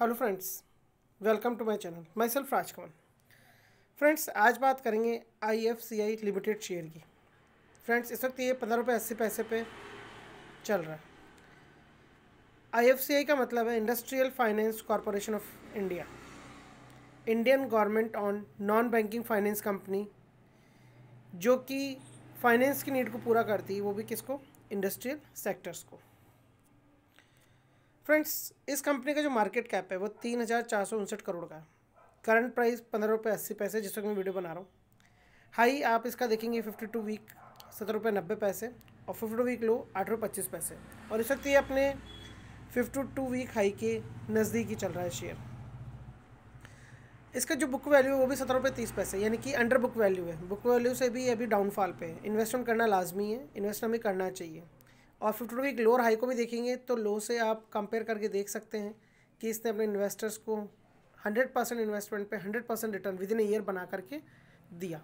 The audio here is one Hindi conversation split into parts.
Hello friends, welcome to my channel. Myself Rajkamal. Friends, आज बात करेंगे IFCI लिमिटेड शेयर की। फ्रेंड्स, इस वक्त ये 15 रुपये 80 पैसे पे चल रहा है। IFCI का मतलब है industrial finance corporation of India, Indian government on non banking finance company, जो कि फाइनेंस की नीड को पूरा करती है, वो भी किसको? इंडस्ट्रियल सेक्टर्स को। फ्रेंड्स, इस कंपनी का जो मार्केट कैप है वो 3,459 करोड़ का है। करंट प्राइस 15 रुपये 80 पैसे, जिस वक्त मैं वीडियो बना रहा हूँ। हाई आप इसका देखेंगे 52 वीक 17 रुपये 90 पैसे, और 52 वीक लो 8 रुपये 25 पैसे। और इस वक्त ये अपने 52 वीक हाई के नज़दीक ही चल रहा है शेयर। इसका जो बुक वैल्यू है वो भी 17 रुपये 30 पैसे, यानी कि अंडर बुक वैल्यू है। बुक वैल्यू से भी अभी डाउनफॉल पे है। इन्वेस्टमेंट करना लाजमी है, इन्वेस्ट हमें करना चाहिए। और 52 वीक लो और हाई को भी देखेंगे तो लो से आप कंपेयर करके देख सकते हैं कि इसने अपने इन्वेस्टर्स को 100% इन्वेस्टमेंट पे 100% रिटर्न विद इन ईयर बना करके दिया।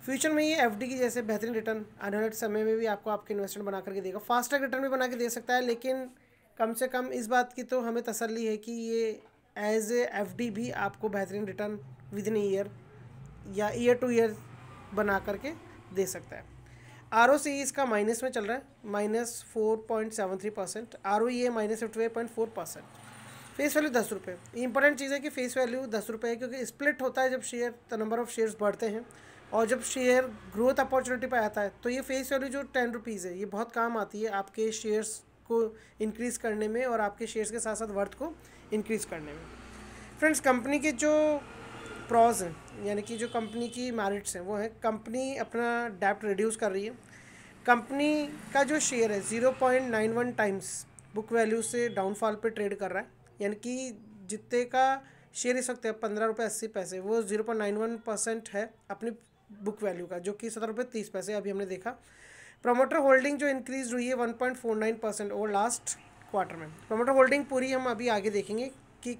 फ्यूचर में ये FD की जैसे बेहतरीन रिटर्न आने वाले समय में भी आपको आपके इन्वेस्टमेंट बना करके देगा। फास्ट ट्रैक रिटर्न भी बना के दे सकता है, लेकिन कम से कम इस बात की तो हमें तसल्ली है कि ये एज ए FD भी आपको बेहतरीन रिटर्न विद इन ईयर या ईयर टू ईयर बना करके दे सकता है। ROC इसका माइनस में चल रहा है, -4.73%। ROE -58.4%। फेस वैल्यू 10 रुपये। इंपॉर्टेंट चीज़ है कि फेस वैल्यू 10 रुपये है, क्योंकि स्प्लिट होता है जब शेयर नंबर ऑफ शेयर्स बढ़ते हैं, और जब शेयर ग्रोथ अपॉर्चुनिटी पर आता है तो ये फेस वैल्यू जो 10 रुपीज़ है, ये बहुत काम आती है आपके शेयर्स को इंक्रीज़ करने में और आपके शेयर्स के साथ साथ वर्थ को इंक्रीज़ करने में। फ्रेंड्स, कंपनी के जो प्रॉज हैं, यानी कि जो कंपनी की मेरिट्स हैं, वो है कंपनी अपना डेब्ट रिड्यूस कर रही है। कंपनी का जो शेयर है 0.91 टाइम्स बुक वैल्यू से डाउनफॉल पे ट्रेड कर रहा है, यानी कि जितने का शेयर इस वक्त है 15 रुपये 80 पैसे, वो 0.91% है अपनी बुक वैल्यू का, जो कि 17 रुपये 30 पैसे अभी हमने देखा। प्रोमोटर होल्डिंग जो इंक्रीज हुई है 1.49% ओवर लास्ट क्वार्टर में। प्रोमोटर होल्डिंग पूरी हम अभी आगे देखेंगे कि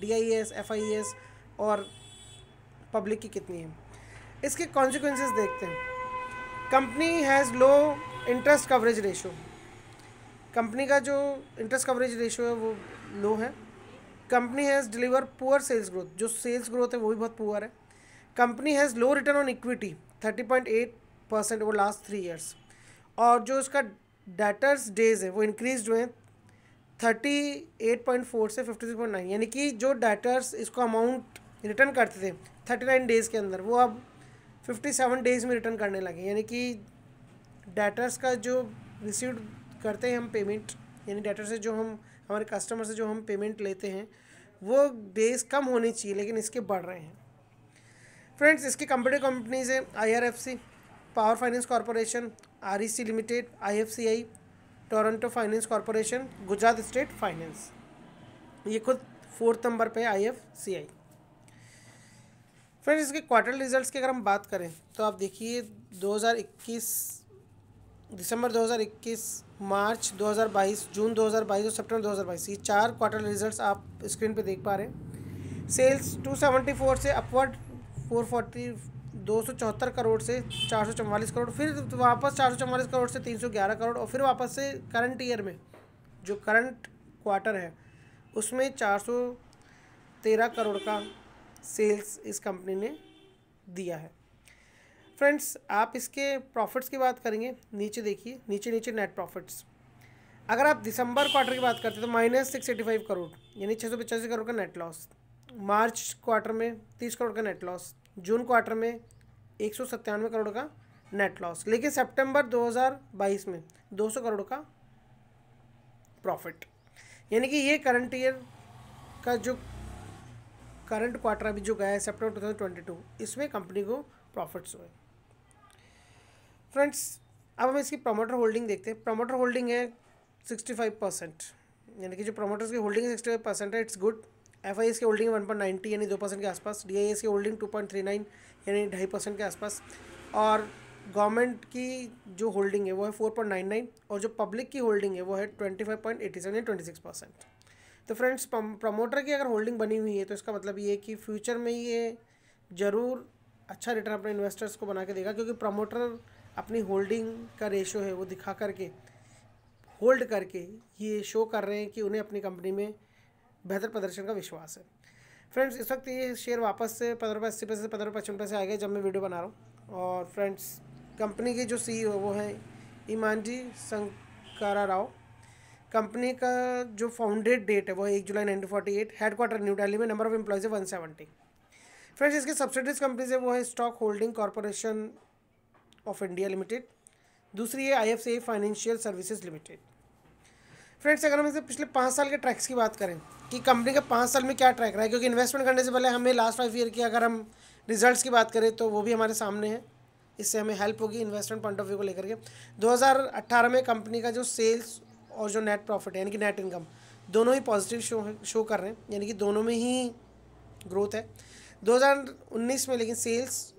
DIS, FIS और पब्लिक की कितनी है। इसके कॉन्सिक्वेंसेस देखते हैं। Company has low interest coverage ratio. Company का जो इंटरेस्ट कवरेज रेशो है वो लो है। Company has deliver poor sales growth, जो सेल्स ग्रोथ है वो भी बहुत पुअर है। Company has low return on equity 30.8% over last 3 years. और जो उसका डेटर्स डेज है वो इंक्रीज हुए हैं 38.4 से 56.9, यानी कि जो डेटर्स इसको अमाउंट रिटर्न करते थे 39 डेज़ के अंदर, वो अब 57 डेज़ में रिटर्न करने लगे। यानी कि डेटर्स का जो रिसीव करते हैं हम पेमेंट, यानी डेटर से जो हम हमारे कस्टमर से जो हम पेमेंट लेते हैं, वो डेज़ कम होनी चाहिए, लेकिन इसके बढ़ रहे हैं। फ्रेंड्स, इसकी कंपनी कंपनीज हैं IRFC, power finance corporation, REC limited, IFCI, Toronto finance corporation, Gujarat state finance. ये खुद 4th नंबर पे IFCI। फ्रेंड्स, इसके क्वार्टर रिजल्ट्स की अगर हम बात करें तो आप देखिए 2021, दिसंबर 2021, मार्च 2022, जून 2022 और सितंबर 2022, ये 4 क्वार्टर रिजल्ट्स आप स्क्रीन पे देख पा रहे हैं। सेल्स 274 से अपवर्ड 440, 274 करोड़ से 444 करोड़, फिर वापस 444 करोड़ से 311 करोड़, और फिर वापस से करंट ईयर में जो करंट क्वार्टर है उसमें 413 करोड़ का सेल्स इस कंपनी ने दिया है। फ्रेंड्स, आप इसके प्रॉफिट्स की बात करेंगे, नीचे देखिए, नीचे नेट प्रॉफिट्स। अगर आप दिसंबर क्वार्टर की बात करते हैं तो -685 करोड़, यानी 685 करोड़ का नेट लॉस। मार्च क्वार्टर में 30 करोड़ का नेट लॉस। जून क्वार्टर में 197 करोड़ का नेट लॉस। लेकिन सितंबर 2022 में 200 करोड़ का प्रॉफिट, यानी कि ये करंट ईयर का जो करंट क्वार्टर अभी जो गया है सितंबर 2022, इसमें कंपनी को प्रॉफिट्स हुए। फ्रेंड्स, अब हम इसकी प्रोमोटर होल्डिंग देखते हैं। प्रोमोटर होल्डिंग है 65%, यानी कि जो प्रोमोटर्स की होल्डिंग 65% है, इट्स गुड। FIS की होल्डिंग 1.90 यानी 2% के आसपास। DIS की होल्डिंग 2.39 यानी 2.5% के आसपास। और गवर्नमेंट की जो होल्डिंग है वो है 4.99, और जो पब्लिक की होल्डिंग है वो है 25.87 यानी 26%। तो फ्रेंड्स, प्रमोटर की अगर होल्डिंग बनी हुई है तो इसका मतलब ये है कि फ्यूचर में ये ज़रूर अच्छा रिटर्न अपने इन्वेस्टर्स को बना के देगा, क्योंकि प्रमोटर अपनी होल्डिंग का रेशो है वो दिखा करके होल्ड करके ये शो कर रहे हैं कि उन्हें अपनी कंपनी में बेहतर प्रदर्शन का विश्वास है। फ्रेंड्स, इस वक्त ये शेयर वापस से 15 रुपये 80 पैसे से 15 रुपये 55 पैसे आ गए जब मैं वीडियो बना रहा हूँ। और फ्रेंड्स, कंपनी के जो CEO वो हैं इमानजी शंकरा राव। कंपनी का जो फाउंडेड डेट है वो है 1 जुलाई 1948। हेडक्वार्टर न्यू दिल्ली में। नंबर ऑफ एम्प्लॉयज़ है 170। फ्रेंड्स, इसके सब्सिडीज कंपनीज है वो है stock holding corporation of India limited. दूसरी है IFCI financial services limited. Friends, अगर हम इसे पिछले 5 साल के ट्रैक्स की बात करें कि कंपनी का 5 साल में क्या ट्रैक रहा है, क्योंकि इन्वेस्टमेंट करने से पहले हमें लास्ट 5 ईयर की अगर हम रिजल्ट्स की बात करें तो वो भी हमारे सामने है, इससे हमें हेल्प होगी इन्वेस्टमेंट पॉइंट ऑफ व्यू को लेकर के। 2018 में कंपनी का जो सेल्स और जो नेट प्रॉफिट है यानी कि नेट इनकम दोनों ही पॉजिटिव शो कर रहे हैं, यानी कि दोनों में ही ग्रोथ है। 2019 में लेकिन सेल्स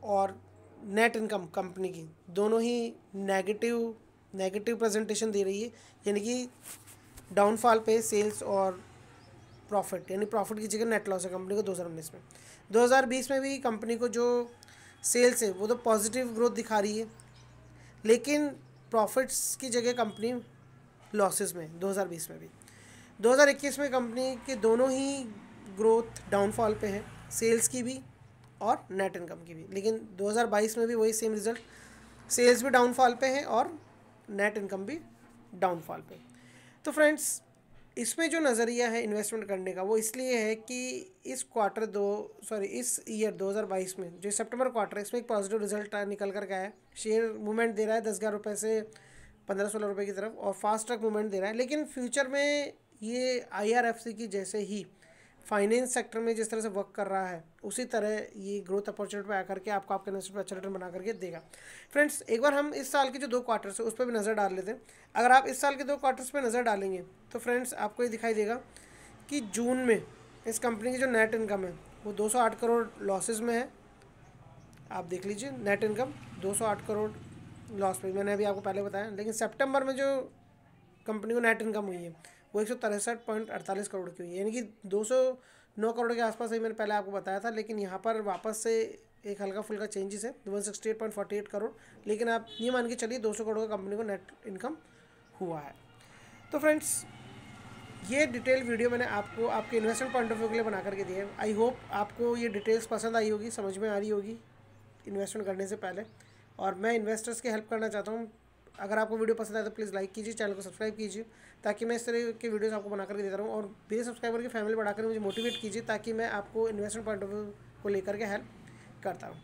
और नेट इनकम कंपनी की दोनों ही नेगेटिव प्रेजेंटेशन दे रही है, यानी कि डाउनफॉल पे सेल्स और प्रॉफिट, यानी प्रॉफिट की जगह नेट लॉस है कंपनी को 2019 में। 2020 में भी कंपनी को जो सेल्स है वो तो पॉजिटिव ग्रोथ दिखा रही है, लेकिन प्रॉफिट्स की जगह कंपनी लॉसेस में 2020 में भी। 2021 में कंपनी के दोनों ही ग्रोथ डाउनफॉल पे है, सेल्स की भी और नेट इनकम की भी। लेकिन 2022 में भी वही सेम रिजल्ट, सेल्स भी डाउनफॉल पे है और नेट इनकम भी डाउनफॉल पे। तो फ्रेंड्स, इसमें जो नज़रिया है इन्वेस्टमेंट करने का वो इसलिए है कि इस ईयर 2022 में जो सितंबर क्वार्टर है इसमें एक पॉजिटिव रिजल्ट निकल कर गया है। शेयर मूवमेंट दे रहा है 10-11 रुपये से 15-16 रुपये की तरफ और फास्ट ट्रैक मूवमेंट दे रहा है। लेकिन फ्यूचर में ये IRFC की जैसे ही फाइनेंस सेक्टर में जिस तरह से वर्क कर रहा है उसी तरह ये ग्रोथ अपॉर्चुनिटी पे आकर के आपको आपके इन्वेस्टमेंट पर अच्छा रिटर्न बना करके देगा। फ्रेंड्स, एक बार हम इस साल के जो 2 क्वार्टर्स है उस पर भी नज़र डाल लेते हैं। अगर आप इस साल के 2 क्वार्टर्स पे नज़र डालेंगे तो फ्रेंड्स आपको ये दिखाई देगा कि जून में इस कंपनी की जो नेट इनकम है वो 208 करोड़ लॉसेज में है। आप देख लीजिए, नेट इनकम 208 करोड़ लॉस पे, मैंने अभी आपको पहले बताया। लेकिन सितंबर में जो कंपनी को नेट इनकम हुई है वो 163.48 करोड़ की हुई है, यानी कि 209 करोड़ के आसपास ही मैंने पहले आपको बताया था। लेकिन यहाँ पर वापस से एक हल्का फुल्का चेंजेस है 168.48 करोड़। लेकिन आप ये मान के चलिए 200 करोड़ का कंपनी को नेट इनकम हुआ है। तो फ्रेंड्स, ये डिटेल वीडियो मैंने आपको आपके इन्वेस्टमेंट पॉइंट ऑफ व्यू के लिए बना करके दिया है। आई होप आपको ये डिटेल्स पसंद आई होगी, समझ में आ रही होगी इन्वेस्टमेंट करने से पहले। और मैं इन्वेस्टर्स की हेल्प करना चाहता हूँ। अगर आपको वीडियो पसंद आए तो प्लीज़ लाइक कीजिए, चैनल को सब्सक्राइब कीजिए ताकि मैं इस तरह के वीडियोस आपको बना करके देता रहूँ। और मेरे सब्सक्राइबर की फैमिली बढ़ाकर मुझे मोटिवेट कीजिए ताकि मैं आपको इन्वेस्टमेंट पॉइंट ऑफ व्यू को लेकर के हेल्प करता हूँ।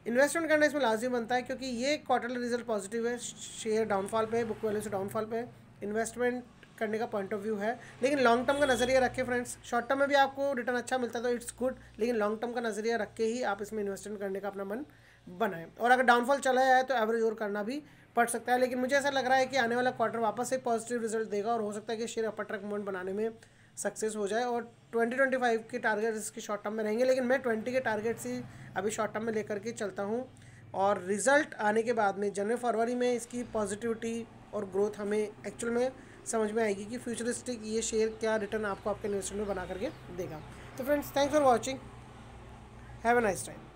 इन्वेस्टमेंट करना इसमें लाजमी बनता है क्योंकि ये क्वार्टरली रिजल्ट पॉजिटिव है, शेयर डाउनफॉल पे है, बुक वैल्यू से डाउनफॉल पे है। इन्वेस्टमेंट करने का पॉइंट ऑफ व्यू है, लेकिन लॉन्ग टर्म का नज़रिया रखें फ्रेंड्स। शॉर्ट टर्म में भी आपको रिटर्न अच्छा मिलता है तो इट्स गुड, लेकिन लॉन्ग टर्म का नज़रिया रख के ही आप इसमें इन्वेस्टमेंट करने का अपना मन बनाएं। और अगर डाउनफॉल चला जाए तो एवरेज और करना भी पड़ सकता है। लेकिन मुझे ऐसा लग रहा है कि आने वाला क्वार्टर वापस से पॉजिटिव रिजल्ट देगा और हो सकता है कि शेयर अपर ट्रैक मूवमेंट बनाने में सक्सेस हो जाए। और 2025 के टारगेट इसके शॉर्ट टर्म में रहेंगे, लेकिन मैं 20 के टारगेट से अभी शॉर्ट टर्म में लेकर के चलता हूँ। और रिजल्ट आने के बाद में जनवरी फरवरी में इसकी पॉजिटिविटी और ग्रोथ हमें एक्चुअल में समझ में आएगी कि फ्यूचरिस्टिक ये शेयर क्या रिटर्न आपको आपके इन्वेस्टमेंट में बना करके देगा। तो friends, thanks for watching, have a nice time.